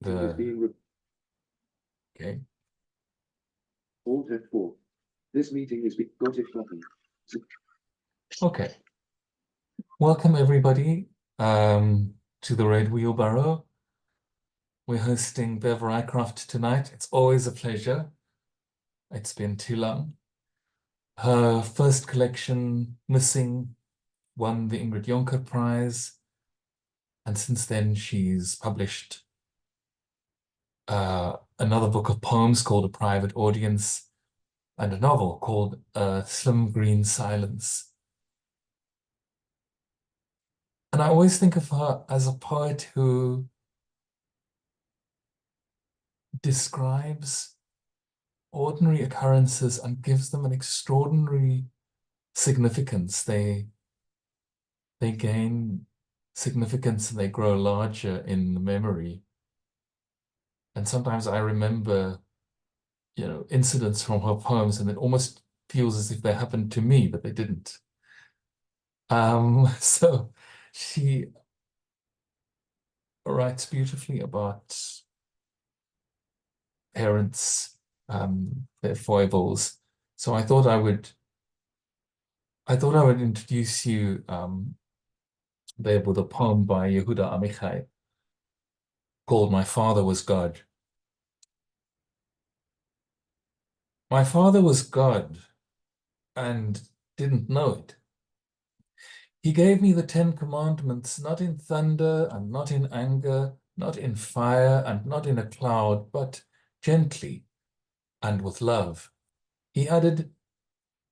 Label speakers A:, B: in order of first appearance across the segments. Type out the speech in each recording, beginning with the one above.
A: the... Okay.
B: Alt F4. This meeting is being got it button.
A: Okay. Welcome everybody to the Red Wheelbarrow. We're hosting Beverly Rycroft tonight. It's always a pleasure. It's been too long. Her first collection, Missing, won the Ingrid Jonker Prize. And since then, she's published another book of poems called A Private Audience and a novel called Slim Green Silence. And I always think of her as a poet who describes ordinary occurrences and gives them an extraordinary significance. They gain significance and they grow larger in the memory. And sometimes I remember, you know, incidents from her poems, and it almost feels as if they happened to me, but they didn't. So she writes beautifully about parents, their foibles. So I thought I would introduce you there with a poem by Yehuda Amichai called My Father Was God. My father was God and didn't know it. He gave me the 10 commandments, not in thunder and not in anger, not in fire and not in a cloud, but gently and with love. He added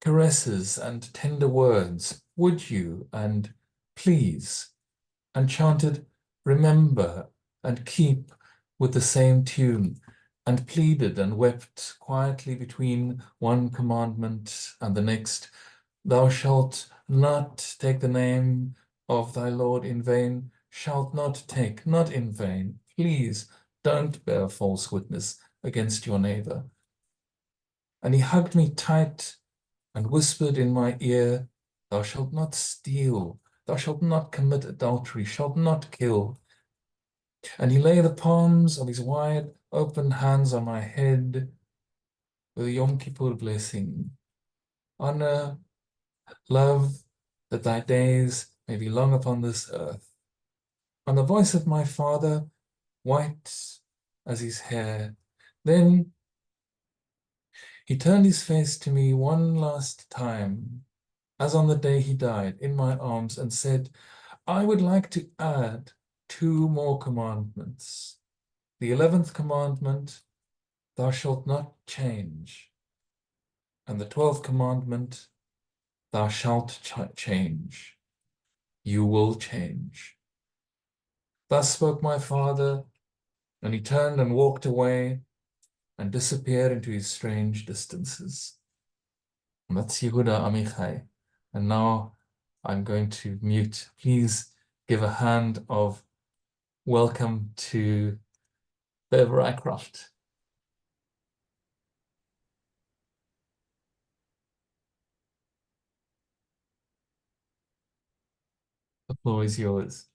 A: caresses and tender words, would you and please, and chanted remember and keep with the same tune, and pleaded and wept quietly between one commandment and the next. Thou shalt not take the name of thy Lord in vain, shalt not take, not in vain. Please don't bear false witness against your neighbor. And he hugged me tight and whispered in my ear, thou shalt not steal, thou shalt not commit adultery, shalt not kill. And he lay the palms of his wide open hands on my head with a Yom Kippur blessing. Honor, love, that thy days may be long upon this earth. On the voice of my father, white as his hair, then he turned his face to me one last time, as on the day he died, in my arms, and said, I would like to add 2 more commandments. The 11th commandment, thou shalt not change. And the 12th commandment, thou shalt change. You will change. Thus spoke my father, and he turned and walked away and disappeared into his strange distances. And that's Yehuda Amichai. And now I'm going to mute. Please give a hand of welcome to Beverly Rycroft. The floor is yours.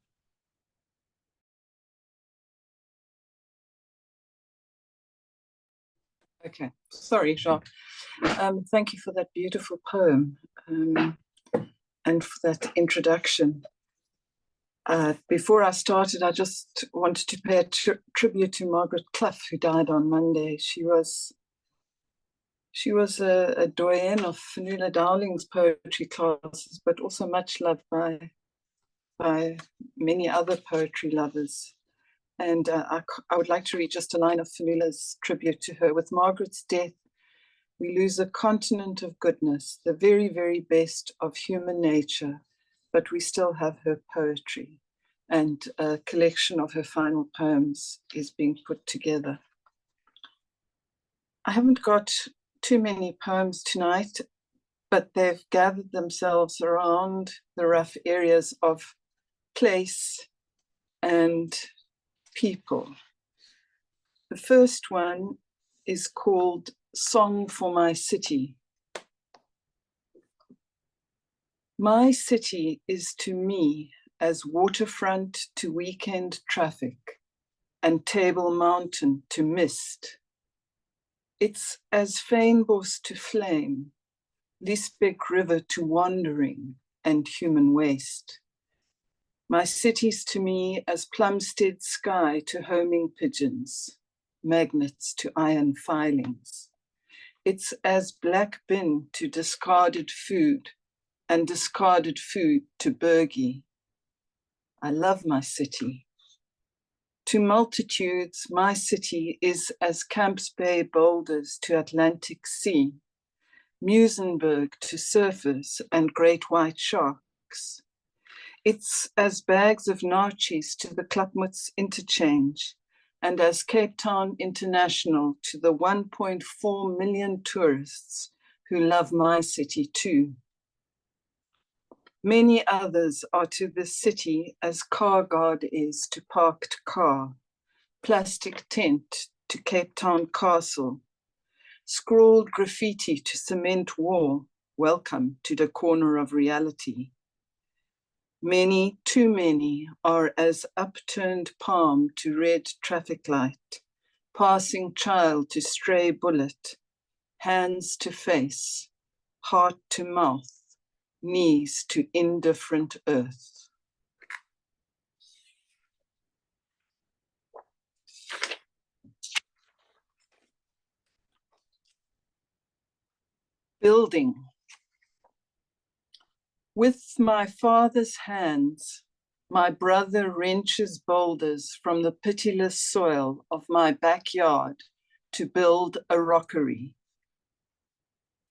C: Okay, sorry, Jacques. Thank you for that beautiful poem and for that introduction. Before I started, I just wanted to pay a tribute to Margaret Clough, who died on Monday. She was a doyen of Fanula Dowling's poetry classes, but also much loved by many other poetry lovers. And I would like to read just a line of Fanula's tribute to her. With Margaret's death, we lose a continent of goodness, the very, very best of human nature, but we still have her poetry. And a collection of her final poems is being put together. I haven't got too many poems tonight, but they've gathered themselves around the rough areas of place and people. The first one is called Song for My City. My city is to me as waterfront to weekend traffic, and Table Mountain to mist. It's as Fynbos to flame, Liesbeek River to wandering and human waste. My city's to me as Plumstead sky to homing pigeons, magnets to iron filings. It's as black bin to discarded food and discarded food to Bergie. I love my city. To multitudes, my city is as Camps Bay boulders to Atlantic Sea, Muizenberg to surfers and great white sharks. It's as bags of nachos to the Klapmuts interchange, and as Cape Town International to the 1.4 million tourists who love my city too. Many others are to this city as car guard is to parked car, plastic tent to Cape Town Castle, scrawled graffiti to cement wall, welcome to the corner of reality. Many, too many, are as upturned palm to red traffic light, passing child to stray bullet, hands to face, heart to mouth, knees to indifferent earth. Building. With my father's hands, my brother wrenches boulders from the pitiless soil of my backyard to build a rockery.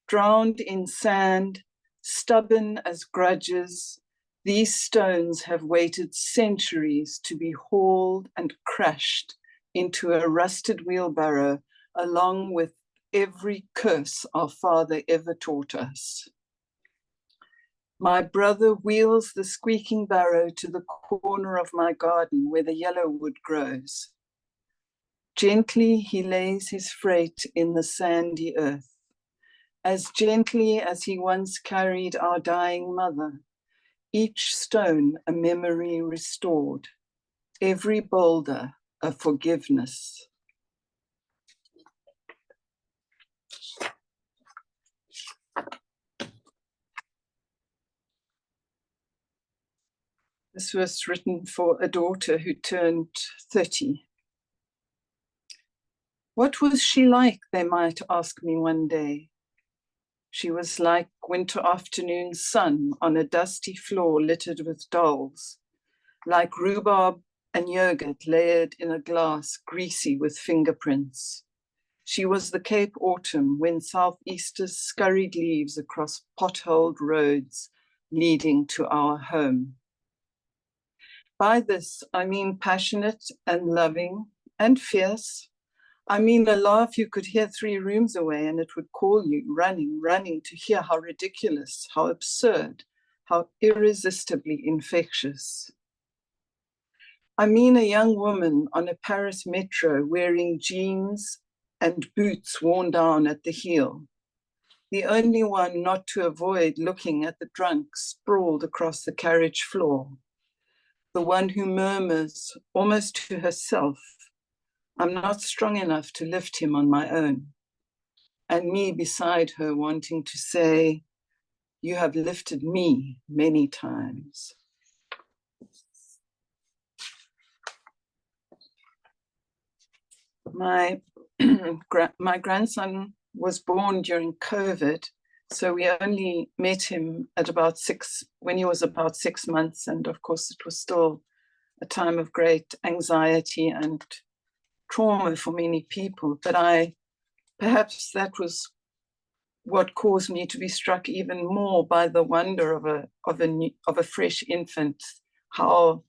C: Drowned in sand, stubborn as grudges, these stones have waited centuries to be hauled and crushed into a rusted wheelbarrow along with every curse our father ever taught us. My brother wheels the squeaking barrow to the corner of my garden where the yellowwood grows. Gently he lays his freight in the sandy earth, as gently as he once carried our dying mother, each stone a memory restored, every boulder a forgiveness. This was written for a daughter who turned 30. What was she like, they might ask me one day. She was like winter afternoon sun on a dusty floor littered with dolls, like rhubarb and yogurt layered in a glass greasy with fingerprints. She was the Cape autumn when southeasters scurried leaves across potholed roads leading to our home. By this, I mean passionate and loving and fierce. I mean a laugh you could hear 3 rooms away and it would call you, running, running to hear how ridiculous, how absurd, how irresistibly infectious. I mean a young woman on a Paris metro wearing jeans and boots worn down at the heel, the only one not to avoid looking at the drunk sprawled across the carriage floor, the one who murmurs almost to herself, I'm not strong enough to lift him on my own. And me beside her wanting to say, you have lifted me many times. My grandson was born during COVID, so we only met him at when he was about 6 months. And of course, it was still a time of great anxiety and trauma for many people. But perhaps that was what caused me to be struck even more by the wonder of a fresh infant, how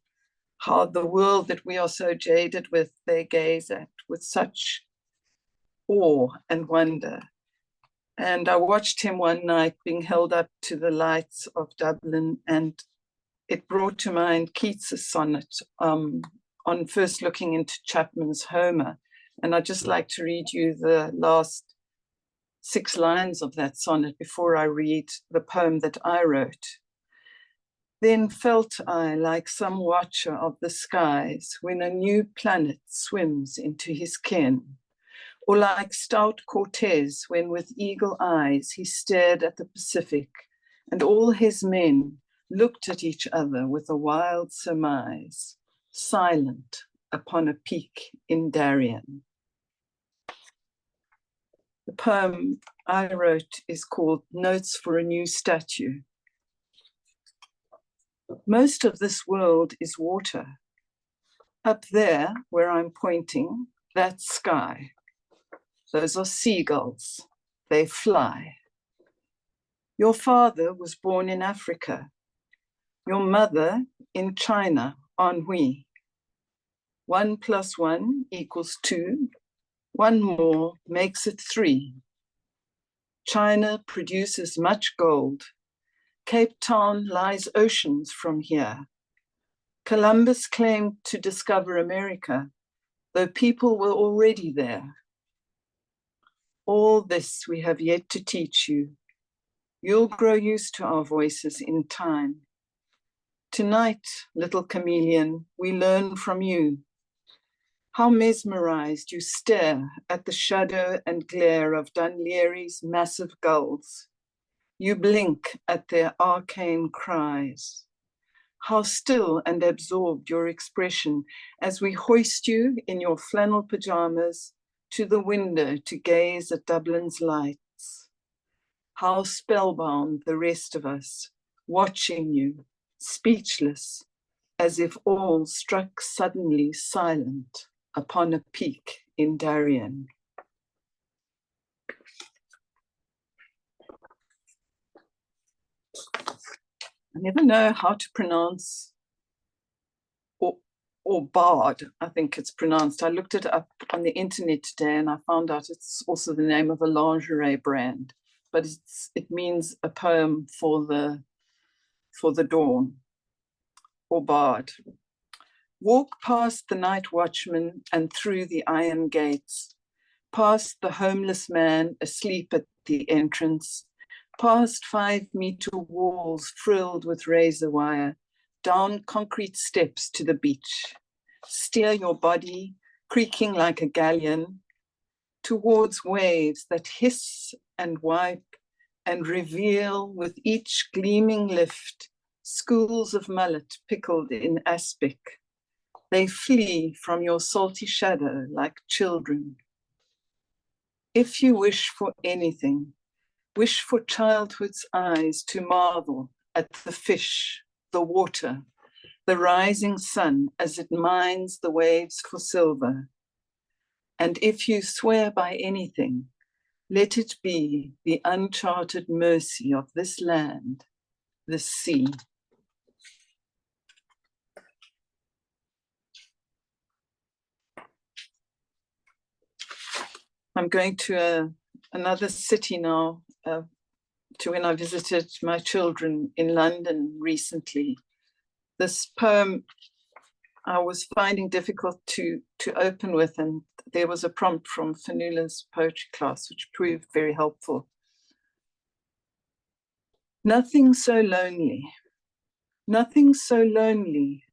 C: the world that we are so jaded with, they gaze at with such awe and wonder. And I watched him one night being held up to the lights of Dublin, and it brought to mind Keats's sonnet on first looking into Chapman's Homer. And I'd just like to read you the last 6 lines of that sonnet before I read the poem that I wrote. Then felt I like some watcher of the skies when a new planet swims into his ken, or like stout Cortez when with eagle eyes he stared at the Pacific, and all his men looked at each other with a wild surmise, silent upon a peak in Darien. The poem I wrote is called Notes for a New Statue. Most of this world is water. Up there, where I'm pointing, that's sky. Those are seagulls. They fly. Your father was born in Africa. Your mother in China, Anhui. 1 + 1 = 2. One more makes it 3. China produces much gold. Cape Town lies oceans from here. Columbus claimed to discover America, though people were already there. All this we have yet to teach you. You'll grow used to our voices in time. Tonight, little chameleon, we learn from you. How mesmerized you stare at the shadow and glare of Dunleary's massive gulls. You blink at their arcane cries. How still and absorbed your expression as we hoist you in your flannel pajamas to the window to gaze at Dublin's lights. How spellbound the rest of us, watching you, speechless, as if all struck suddenly silent upon a peak in Darien. I never know how to pronounce, or bard, I think it's pronounced. I looked it up on the internet today and I found out it's also the name of a lingerie brand, but it means a poem for the dawn, or bard. Walk past the night watchman and through the iron gates, past the homeless man asleep at the entrance, past 5-meter walls frilled with razor wire, down concrete steps to the beach. Steer your body, creaking like a galleon, towards waves that hiss and wipe and reveal with each gleaming lift schools of mullet pickled in aspic. They flee from your salty shadow like children. If you wish for anything, wish for childhood's eyes to marvel at the fish, the water, the rising sun as it mines the waves for silver. And if you swear by anything, let it be the uncharted mercy of this land, this sea. I'm going to another city now, to when I visited my children in London recently. This poem I was finding difficult to open with, and there was a prompt from Fanula's poetry class, which proved very helpful. Nothing so lonely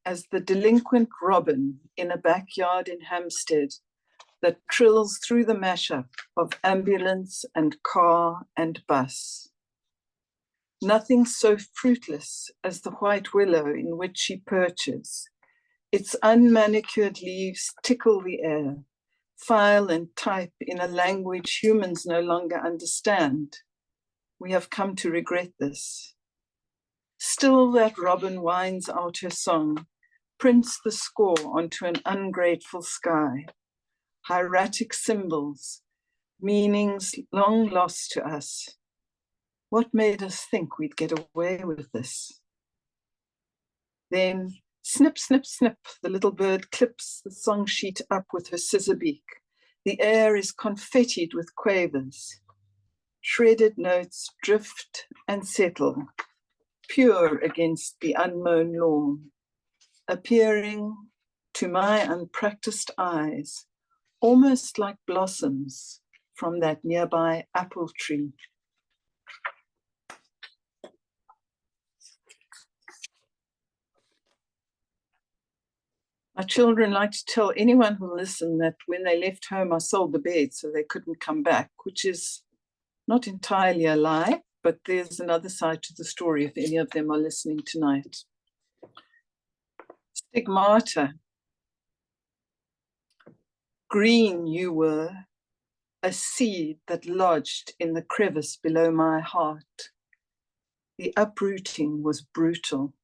C: as the delinquent robin in a backyard in Hampstead that trills through the mashup of ambulance and car and bus. Nothing so fruitless as the white willow in which she perches. Its unmanicured leaves tickle the air, file and type in a language humans no longer understand. We have come to regret this. Still that robin winds out her song, prints the score onto an ungrateful sky. Hieratic symbols, meanings long lost to us. What made us think we'd get away with this? Then, snip, snip, snip, the little bird clips the song sheet up with her scissor beak. The air is confettied with quavers. Shredded notes drift and settle, pure against the unmown lawn, appearing to my unpracticed eyes almost like blossoms from that nearby apple tree. My children like to tell anyone who will listen that when they left home, I sold the bed so they couldn't come back, which is not entirely a lie, but there's another side to the story if any of them are listening tonight. Stigmata. Green you were, a seed that lodged in the crevice below my heart. The uprooting was brutal.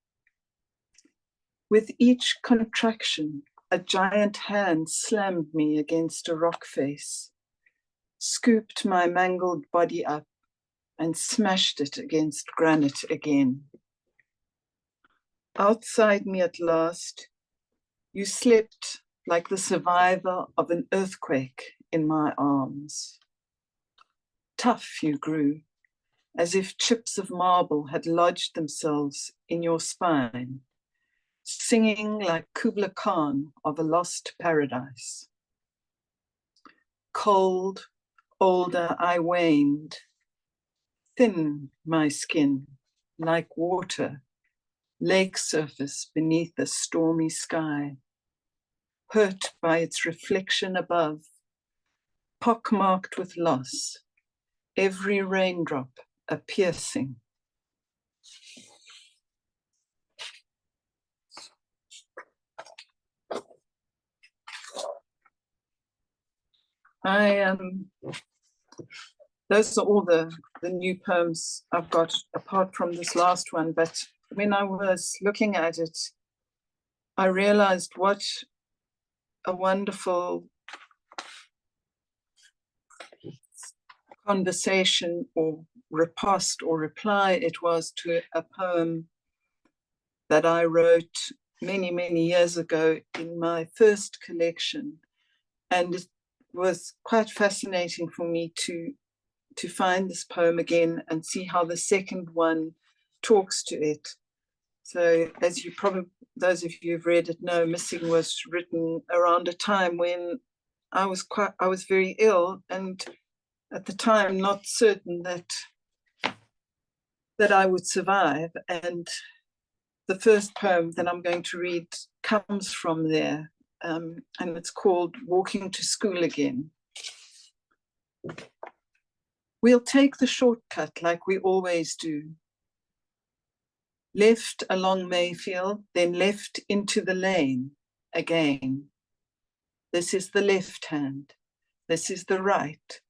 C: With each contraction, a giant hand slammed me against a rock face, scooped my mangled body up, and smashed it against granite again. Outside me at last, you slept like the survivor of an earthquake in my arms. Tough you grew, as if chips of marble had lodged themselves in your spine, singing like Kubla Khan of a lost paradise. Cold, older, I waned, thin my skin, like water, lake surface beneath a stormy sky, hurt by its reflection above, pockmarked with loss, every raindrop a piercing. Those are all the new poems I've got, apart from this last one. But when I was looking at it, I realized what a wonderful conversation or riposte or reply it was to a poem that I wrote many, many years ago in my first collection. And it was quite fascinating for me to find this poem again and see how the second one talks to it. So as you probably, those of you who've read it know, Missing was written around a time when I was very ill, and at the time not certain that I would survive. And the first poem that I'm going to read comes from there, and it's called Walking to School Again. We'll take the shortcut like we always do. Left along Mayfield, then left into the lane again. This is the left hand. This is the right.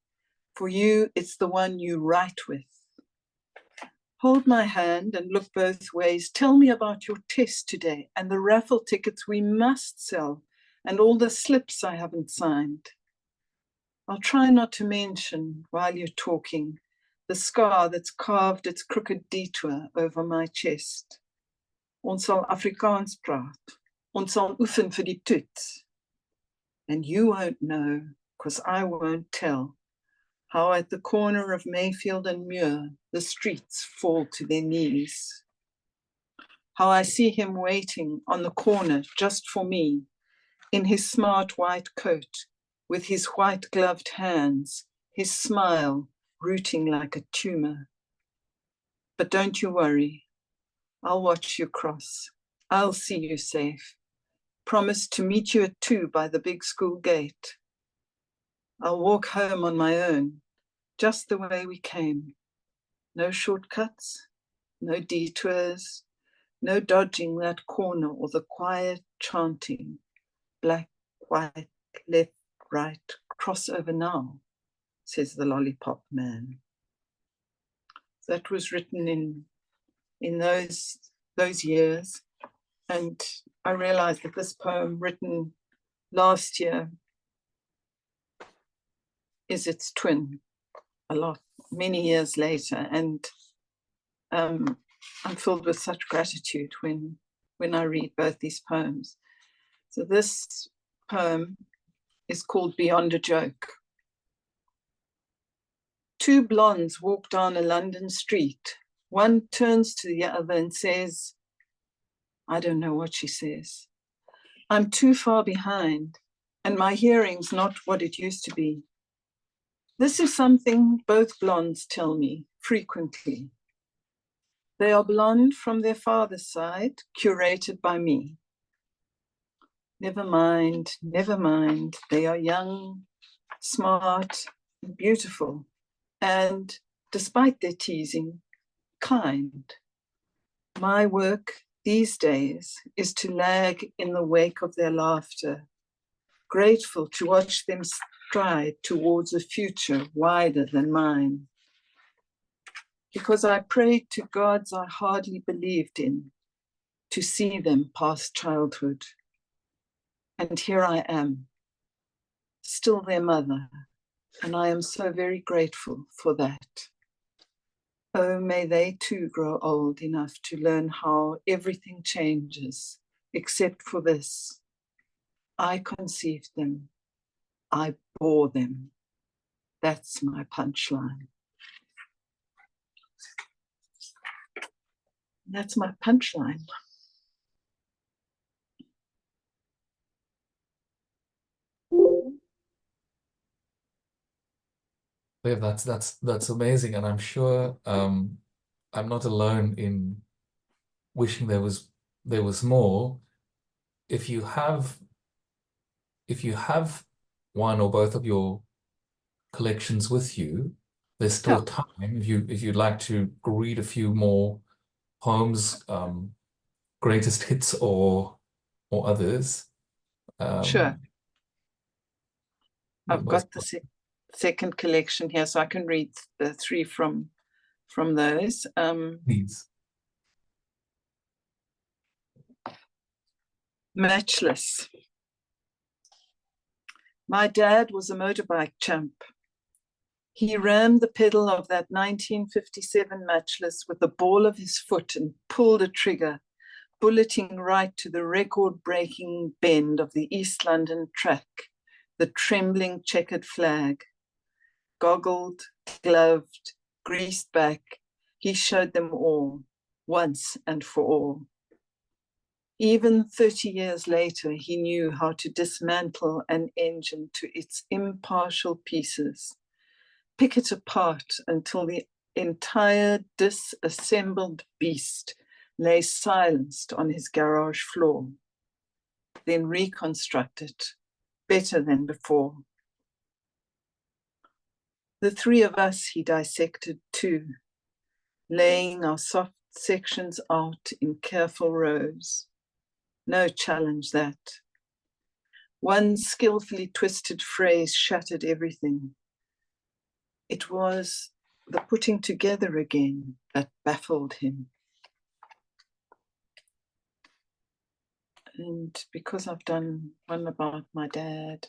C: For you, it's the one you write with. Hold my hand and look both ways. Tell me about your test today and the raffle tickets we must sell and all the slips I haven't signed. I'll try not to mention while you're talking the scar that's carved its crooked detour over my chest. Ons sal Afrikaans praat. Ons sal oefen vir die toets. And you won't know, because I won't tell, how at the corner of Mayfield and Muir, the streets fall to their knees. How I see him waiting on the corner just for me, in his smart white coat, with his white gloved hands, his smile rooting like a tumor. But don't you worry, I'll watch you cross. I'll see you safe. Promise to meet you at 2 by the big school gate. I'll walk home on my own, just the way we came. No shortcuts, no detours, no dodging that corner or the quiet chanting. Black, white, left, right, cross over now, says the lollipop man. That was written in those years. And I realized that this poem written last year is its twin many years later. And I'm filled with such gratitude when I read both these poems. So this poem is called Beyond a Joke. 2 blondes walk down a London street. One turns to the other and says, I don't know what she says. I'm too far behind, and my hearing's not what it used to be. This is something both blondes tell me frequently. They are blonde from their father's side, curated by me. Never mind, never mind. They are young, smart, and beautiful, and despite their teasing, kind. My work these days is to lag in the wake of their laughter, grateful to watch them stride towards a future wider than mine. Because I prayed to gods I hardly believed in, to see them past childhood. And here I am, still their mother, and I am so very grateful for that. Oh, may they too grow old enough to learn how everything changes, except for this. I conceived them. I bore them. That's my punchline. That's my punchline.
A: Viv, that's amazing, and I'm sure I'm not alone in wishing there was more. If you have one or both of your collections with you, there's
C: Yeah,
A: still time if you'd like to read a few more poems, greatest hits or others.
C: sure.
A: Um, you're
C: I've
A: most
C: got the second collection here, so I can read the three from those.
A: please.
C: Matchless. My dad was a motorbike champ. He rammed the pedal of that 1957 Matchless with the ball of his foot and pulled a trigger, bulleting right to the record-breaking bend of the East London track, the trembling checkered flag. Goggled, gloved, greased back, he showed them all, once and for all. Even 30 years later, he knew how to dismantle an engine to its impartial pieces, pick it apart until the entire disassembled beast lay silenced on his garage floor, then reconstruct it better than before. The three of us he dissected too, laying our soft sections out in careful rows. No challenge that. One skillfully twisted phrase shattered everything. It was the putting together again that baffled him. And because I've done one about my dad,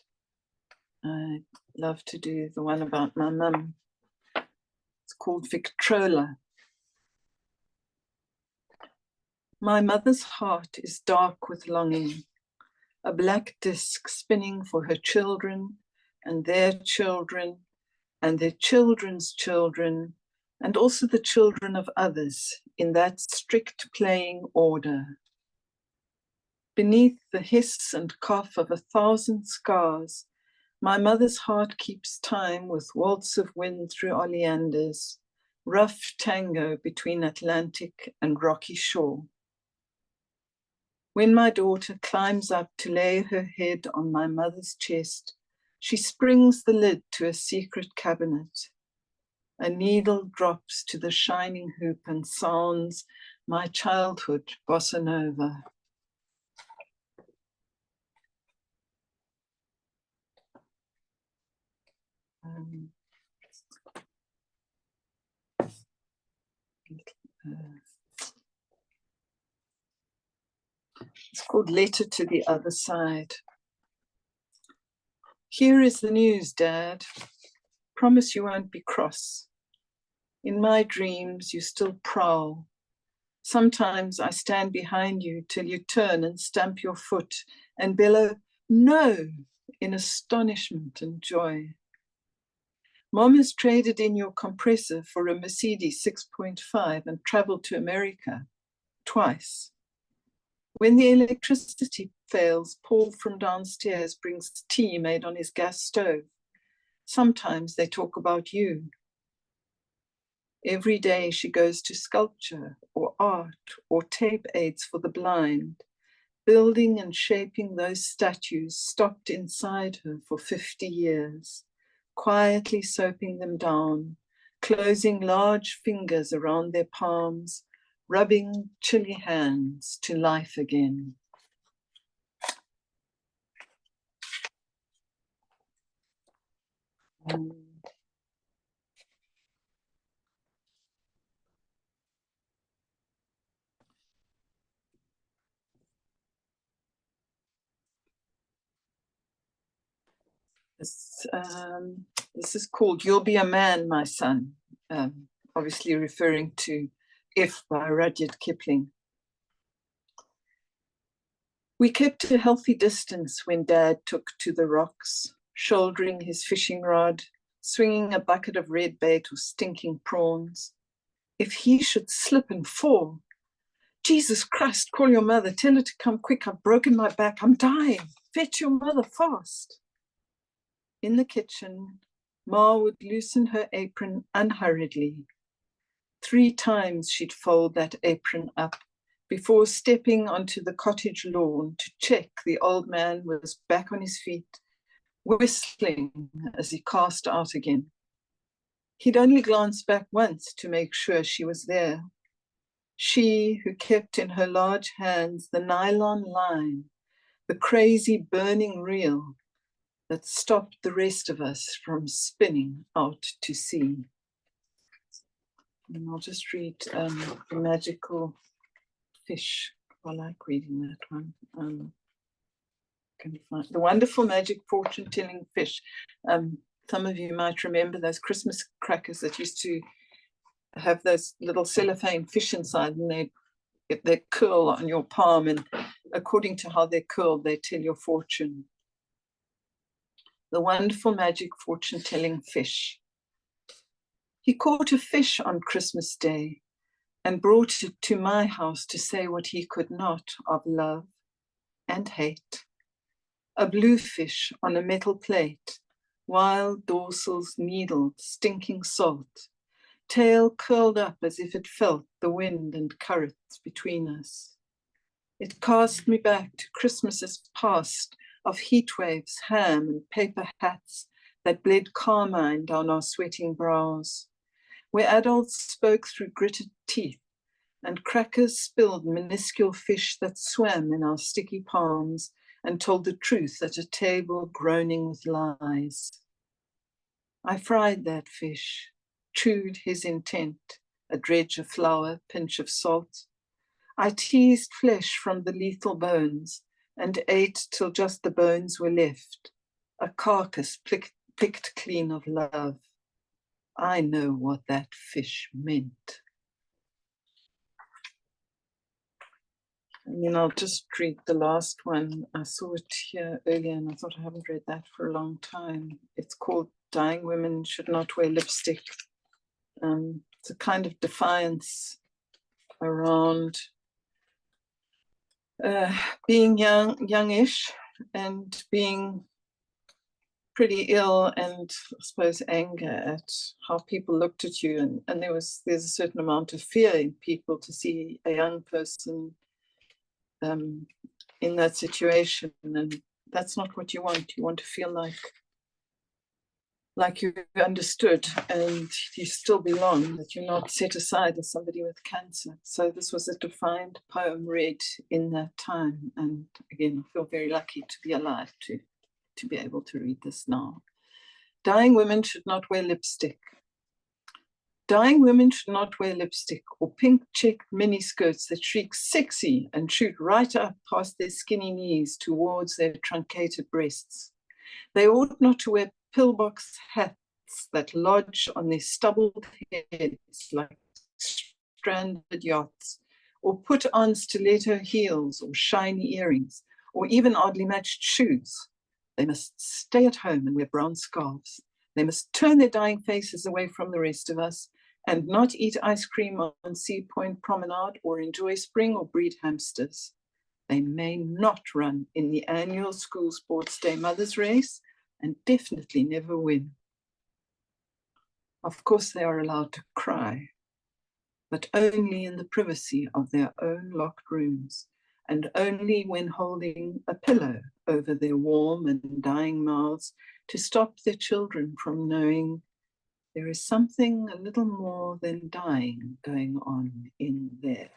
C: I love to do the one about my mum. It's called Victrola. My mother's heart is dark with longing, a black disc spinning for her children and their children and their children's children, and also the children of others in that strict playing order. Beneath the hiss and cough of 1,000 scars, my mother's heart keeps time with waltz of wind through oleanders, rough tango between Atlantic and rocky shore. When my daughter climbs up to lay her head on my mother's chest, she springs the lid to a secret cabinet. A needle drops to the shining hoop and sounds my childhood bossa nova. It's called Letter to the Other Side. Here is the news, Dad. Promise you won't be cross. In my dreams, you still prowl. Sometimes I stand behind you till you turn and stamp your foot and bellow, no, in astonishment and joy. Mom has traded in your compressor for a Mercedes 6.5 and traveled to America twice. When the electricity fails, Paul from downstairs brings tea made on his gas stove. Sometimes they talk about you. Every day she goes to sculpture or art or tape aids for the blind, building and shaping those statues stopped inside her for 50 years, quietly soaping them down, closing large fingers around their palms, rubbing chilly hands to life again. This is called You'll Be a Man, My Son, obviously referring to If by Rudyard Kipling. We kept a healthy distance when Dad took to the rocks, shouldering his fishing rod, swinging a bucket of red bait or stinking prawns. If he should slip and fall, Jesus Christ, call your mother, tell her to come quick, I've broken my back, I'm dying, fetch your mother fast. In the kitchen, Ma would loosen her apron unhurriedly. 3 times she'd fold that apron up before stepping onto the cottage lawn to check the old man was back on his feet, whistling as he cast out again. He'd only glance back once to make sure she was there. She who kept in her large hands the nylon line, the crazy burning reel that stopped the rest of us from spinning out to sea. And I'll just read The Magical Fish. I like reading that one. Can find The Wonderful Magic Fortune-Telling Fish. Some of you might remember those Christmas crackers that used to have those little cellophane fish inside, and they curl on your palm, and according to how they're curled, they tell your fortune. The Wonderful Magic Fortune-Telling Fish. He caught a fish on Christmas Day and brought it to my house to say what he could not of love and hate. A blue fish on a metal plate, wild dorsals needled, stinking salt, tail curled up as if it felt the wind and currents between us. It cast me back to Christmases past of heat waves, ham and paper hats that bled carmine down our sweating brows, where adults spoke through gritted teeth and crackers spilled minuscule fish that swam in our sticky palms and told the truth at a table groaning with lies. I fried that fish, chewed his intent, a dredge of flour, pinch of salt. I teased flesh from the lethal bones and ate till just the bones were left, a carcass picked clean of love. I know what that fish meant. And then I'll just read the last one. I saw it here earlier and I thought I haven't read that for a long time. It's called Dying Women Should Not Wear Lipstick. It's a kind of defiance around being youngish and being pretty ill, and I suppose anger at how people looked at you, and there's a certain amount of fear in people to see a young person in that situation, and that's not what you want. You want to feel like you understood and you still belong, that you're not set aside as somebody with cancer. So this was a defined poem read in that time, and again, I feel very lucky to be alive to be able to read this now. Dying women should not wear lipstick. Dying women should not wear lipstick or pink checked miniskirts that shriek sexy and shoot right up past their skinny knees towards their truncated breasts. They ought not to wear pillbox hats that lodge on their stubbled heads like stranded yachts, or put on stiletto heels or shiny earrings, or even oddly matched shoes. They must stay at home and wear brown scarves. They must turn their dying faces away from the rest of us and not eat ice cream on Sea Point Promenade or enjoy spring or breed hamsters. They may not run in the annual school sports day mothers race and definitely never win. Of course, they are allowed to cry, but only in the privacy of their own locked rooms and only when holding a pillow over their warm and dying mouths to stop their children from knowing there is something a little more than dying going on in there.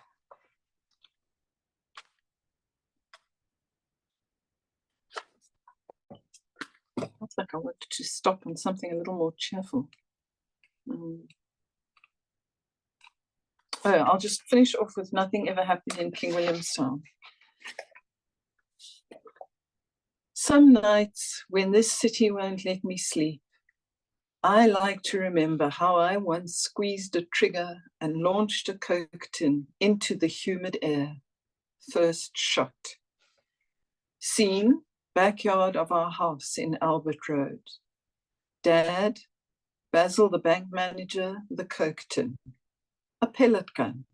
C: It's like I wanted to stop on something a little more cheerful. I'll just finish off with Nothing Ever Happened in King Williamstown. Some nights when this city won't let me sleep, I like to remember how I once squeezed a trigger and launched a Coke tin into the humid air. First shot. Scene, backyard of our house in Albert Road. Dad, Basil the bank manager, the Coke tin. A pellet gun.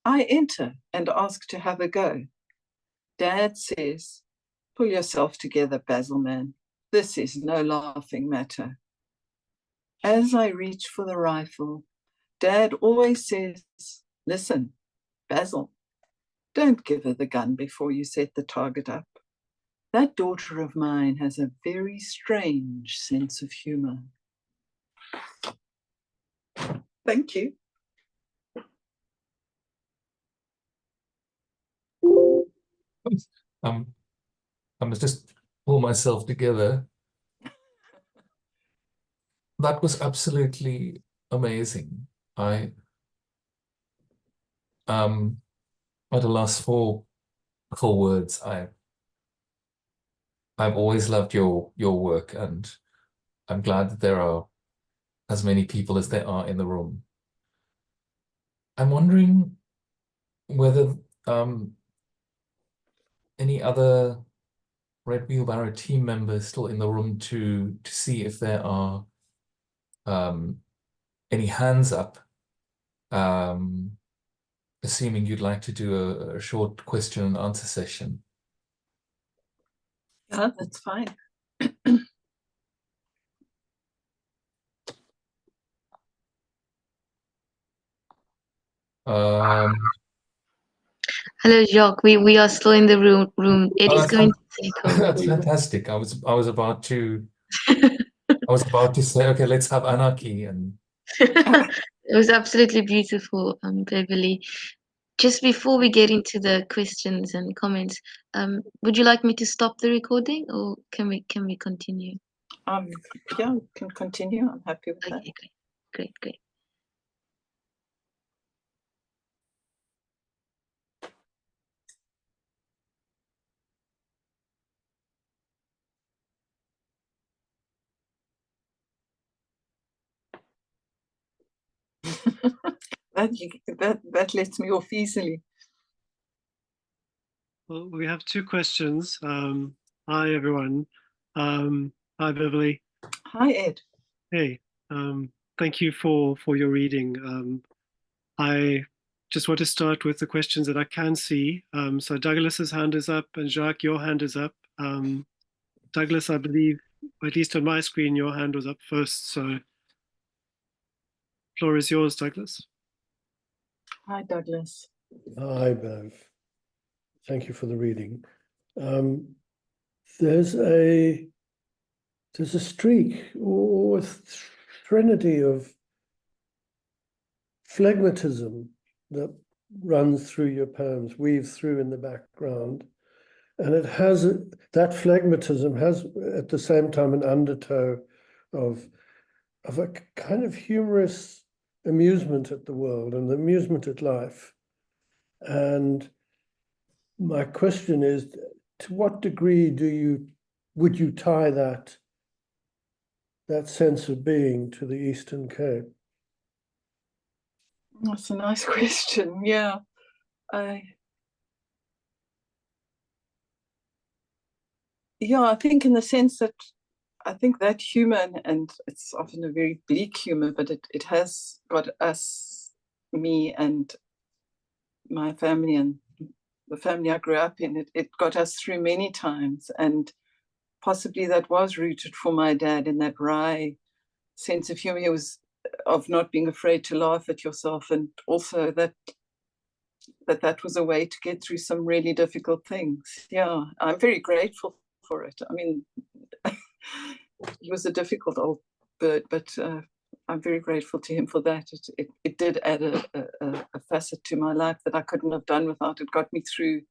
C: I enter and ask to have a go. Dad says, pull yourself together, Basil man. This is no laughing matter. As I reach for the rifle, Dad always says, listen, Basil, don't give her the gun before you set the target up. That daughter of mine has a very strange sense of humor. Thank you.
A: I must just pull myself together. That was absolutely amazing. I at a loss for words. I've always loved your work, and I'm glad that there are as many people as there are in the room. I'm wondering whether any other Red Wheelbarrow team members still in the room to see if there are any hands up, assuming you'd like to do a short question and answer session.
C: Yeah, that's fine.
D: Hello, Jacques. We are still in the room. It is going to take over.
A: That's fantastic. I was about to say, okay, let's have anarchy. And
D: it was absolutely beautiful, Beverly. Just before we get into the questions and comments, would you like me to stop the recording, or can we continue?
C: Yeah, we can continue. I'm happy with that.
D: Okay, great.
C: That lets me off easily.
E: Well, we have two questions. Hi, everyone. Hi, Beverly.
C: Hi, Ed.
E: Hey, thank you for your reading. I just want to start with the questions that I can see. So Douglas's hand is up, and Jacques, your hand is up. Douglas, I believe, at least on my screen, your hand was up first. So floor is yours, Douglas.
C: Hi, Douglas.
F: Hi, Bev. Thank you for the reading. There's a streak or a trinity of phlegmatism that runs through your poems, weaves through in the background. And it has, that phlegmatism has at the same time an undertow of a kind of humorous amusement at the world and amusement at life. And my question is, to what degree would you tie that sense of being to the Eastern Cape?
C: That's a nice question. Yeah. I think in the sense that I think that humor, and it's often a very bleak humor, but it has got us, me and my family and the family I grew up in, it got us through many times. And possibly that was rooted for my dad in that wry sense of humor. He was of not being afraid to laugh at yourself, and also that that was a way to get through some really difficult things. Yeah, I'm very grateful for it. I mean, he was a difficult old bird, but I'm very grateful to him for that. It did add a facet to my life that I couldn't have done without. It got me through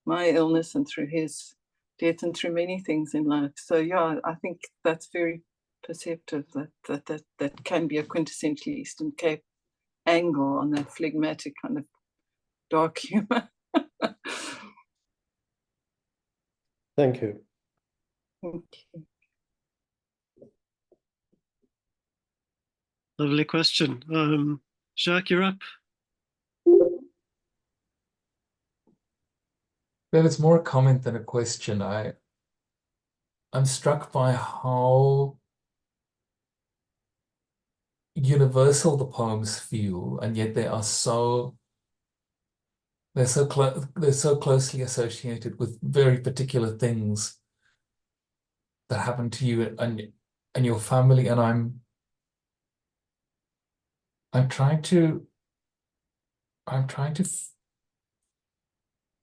C: my illness and through his death and through many things in life. So yeah, I think that's very perceptive, that can be a quintessentially Eastern Cape angle on that phlegmatic kind of dark humor.
F: Thank you.
C: Thank you.
E: Lovely question. Jacques, you're up.
A: Well, it's more a comment than a question. I'm struck by how universal the poems feel, and yet they're so closely associated with very particular things that happen to you and your family. And I'm trying to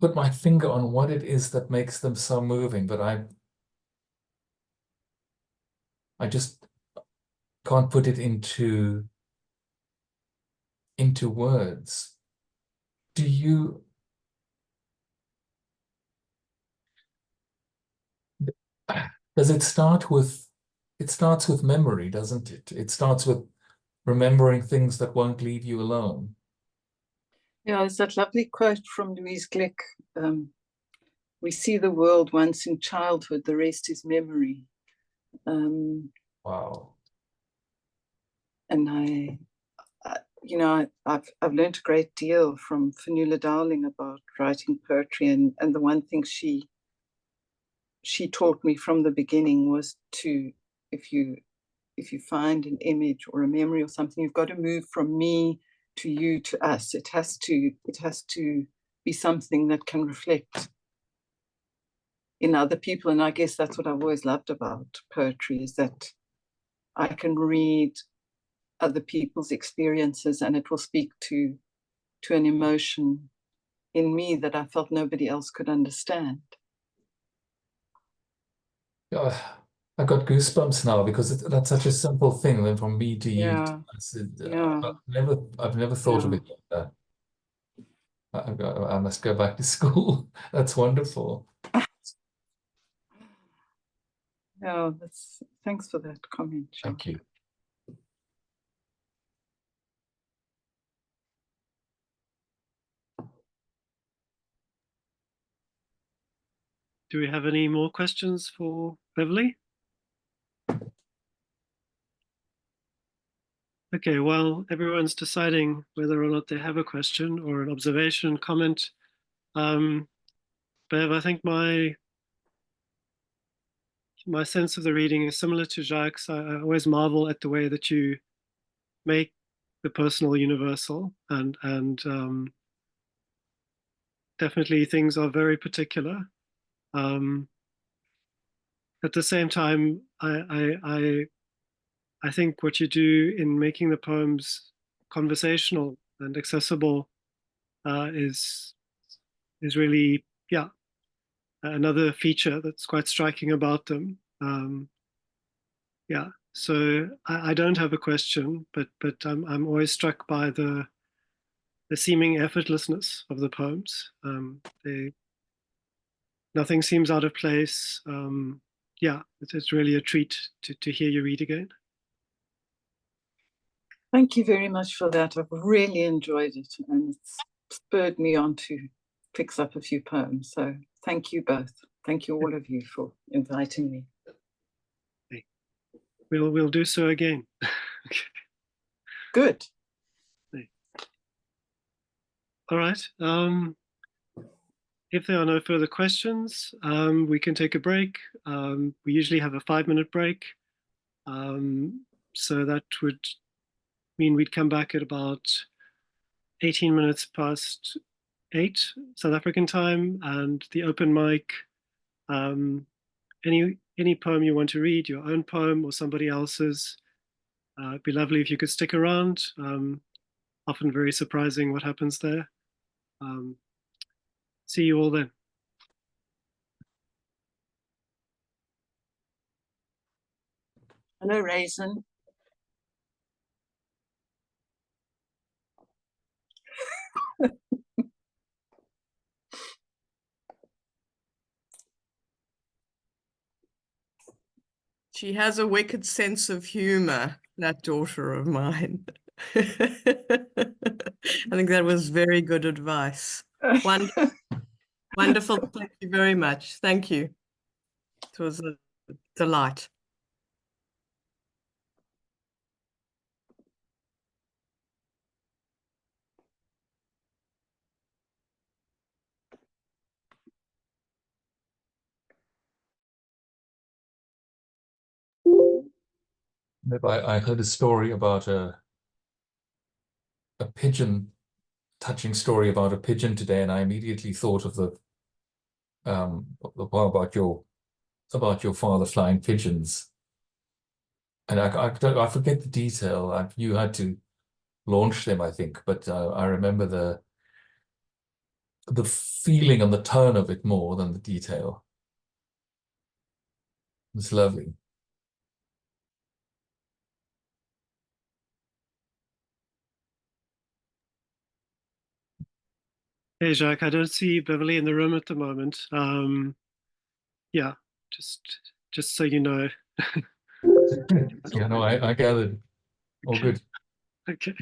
A: put my finger on what it is that makes them so moving, but I just can't put it into words. Does it start with, it starts with memory, doesn't it? It starts with remembering things that won't leave you alone.
C: Yeah, it's that lovely quote from Louise Gluck. We see the world once in childhood, the rest is memory.
A: Wow.
C: And I've learned a great deal from Fionnuala Dowling about writing poetry, and the one thing she taught me from the beginning was to, if you find an image or a memory or something, you've got to move from me to you to us. It has to be something that can reflect in other people. And I guess that's what I've always loved about poetry, is that I can read other people's experiences and it will speak to an emotion in me that I felt nobody else could understand.
A: Yeah, I got goosebumps now because that's such a simple thing. Then from me to you,
C: Yeah. Yeah.
A: I've never thought of it like that. I must go back to school. That's wonderful.
C: Yeah, thanks for that comment, John.
A: Thank you.
E: Do we have any more questions for Beverly? Okay, while everyone's deciding whether or not they have a question or an observation, comment, Bev, I think my sense of the reading is similar to Jacques. I always marvel at the way that you make the personal universal, and definitely things are very particular. At the same time, I think what you do in making the poems conversational and accessible is really, yeah, another feature that's quite striking about them. Yeah, so I don't have a question, but I'm always struck by the seeming effortlessness of the poems. Nothing seems out of place. Yeah, it's really a treat to hear you read again.
C: Thank you very much for that. I've really enjoyed it, and it's spurred me on to fix up a few poems. So thank you both. Thank you all of you for inviting me.
E: Okay. We'll do so again. Okay.
C: Good.
E: Okay. All right. If there are no further questions, we can take a break. We usually have a 5-minute break. So that would mean we'd come back at about 18 minutes past 8 South African time, and the open mic, any poem you want to read, your own poem or somebody else's, it'd be lovely if you could stick around. Often very surprising what happens there. See you all then.
C: Hello, Raisin.
G: She has a wicked sense of humor, that daughter of mine. I think that was very good advice. Wonderful. Thank you very much. Thank you. It was a delight.
A: I heard a story about a pigeon, touching story about a pigeon today, and I immediately thought of the about your father flying pigeons. And I forget the detail. You had to launch them, I think, but I remember the feeling and the tone of it more than the detail. It's lovely.
E: Hey, Jacques, I don't see Beverly in the room at the moment. Yeah, just so you know.
A: Yeah, no, I gathered. All good.
E: Okay.